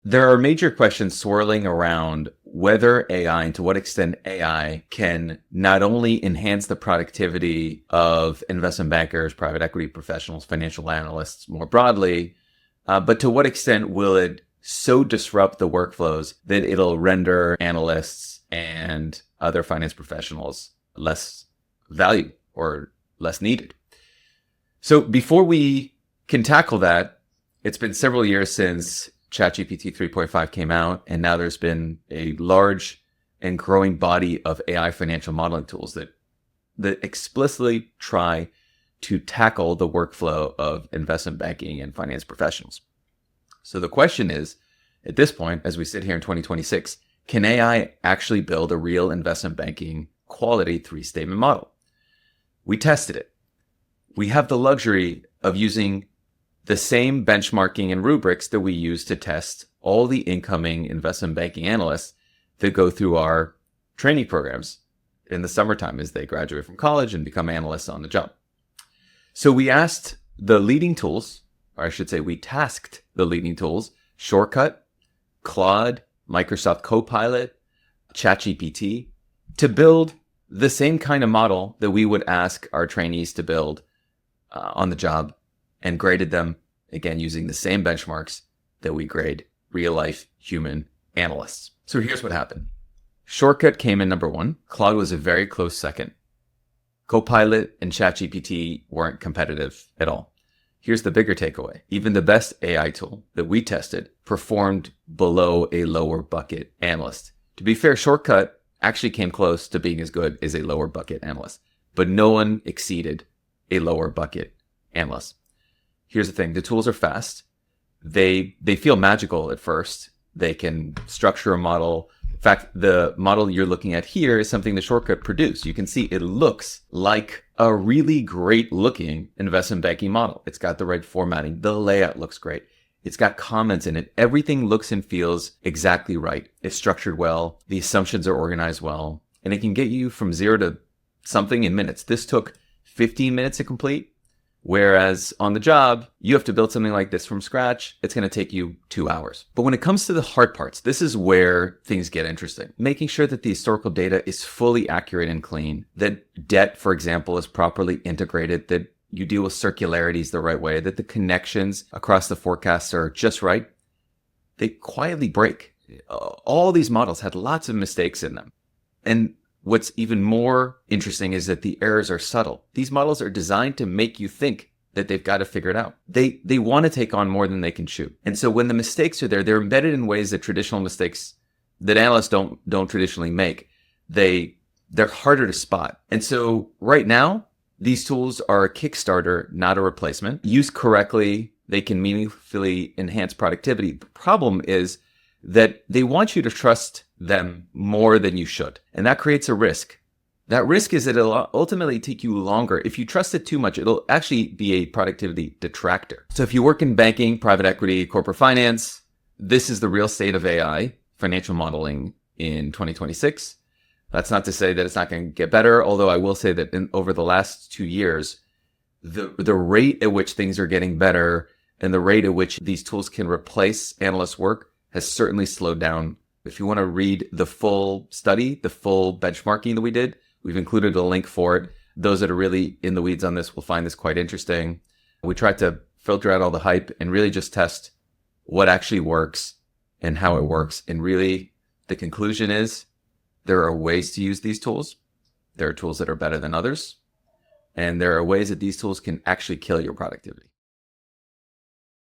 There are major questions swirling around whether AI and to what extent AI can not only enhance the productivity of investment bankers, private equity professionals, financial analysts more broadly, but to what extent will it so disrupt the workflows that it'll render analysts and other finance professionals less valued or less needed. So before we can tackle that, it's been several years since ChatGPT 3.5 came out, and now there's been a large and growing body of AI financial modeling tools that explicitly try to tackle the workflow of investment banking and finance professionals. So the question is, at this point, as we sit here in 2026, can AI actually build a real investment banking quality three-statement model? We tested it. We have the luxury of using the same benchmarking and rubrics that we use to test all the incoming investment banking analysts that go through our training programs in the summertime as they graduate from college and become analysts on the job. So we asked the leading tools, or I should say we tasked the leading tools, Shortcut, Claude, Microsoft Copilot, ChatGPT, to build the same kind of model that we would ask our trainees to build on the job, and graded them, again, using the same benchmarks that we grade real-life human analysts. So here's what happened. Shortcut came in number one. Claude was a very close second. Copilot and ChatGPT weren't competitive at all. Here's the bigger takeaway. Even the best AI tool that we tested performed below a lower bucket analyst. To be fair, Shortcut actually came close to being as good as a lower bucket analyst, but no one exceeded a lower bucket analyst. Here's the thing. The tools are fast. They feel magical at first. They can structure a model. In fact, the model you're looking at here is something the Shortcut produced. You can see it looks like a really great looking investment banking model. It's got the right formatting. The layout looks great. It's got comments in it. Everything looks and feels exactly right. It's structured well. The assumptions are organized well. And it can get you from 0 to something in minutes. This took 15 minutes to complete. Whereas on the job, you have to build something like this from scratch. It's going to take you 2 hours. But when it comes to the hard parts, this is where things get interesting. Making sure that the historical data is fully accurate and clean, that debt, for example, is properly integrated, that you deal with circularities the right way, that the connections across the forecasts are just right. They quietly break. All these models had lots of mistakes in them. And what's even more interesting is that the errors are subtle. These models are designed to make you think that they've got to figure it out. They want to take on more than they can chew. And so when the mistakes are there, they're embedded in ways that traditional mistakes that analysts don't traditionally make. They're harder to spot. And so right now, these tools are a Kickstarter, not a replacement. Used correctly, they can meaningfully enhance productivity. The problem is that they want you to trust them more than you should. And that creates a risk. That risk is that it'll ultimately take you longer. If you trust it too much, it'll actually be a productivity detractor. So if you work in banking, private equity, corporate finance, this is the real state of AI, financial modeling in 2026. That's not to say that it's not going to get better, although I will say that over the last 2 years, the rate at which things are getting better and the rate at which these tools can replace analysts' work has certainly slowed down. If you want to read the full study, the full benchmarking that we did, we've included a link for it. Those that are really in the weeds on this will find this quite interesting. We tried to filter out all the hype and really just test what actually works and how it works. And really, the conclusion is there are ways to use these tools. There are tools that are better than others. And there are ways that these tools can actually kill your productivity.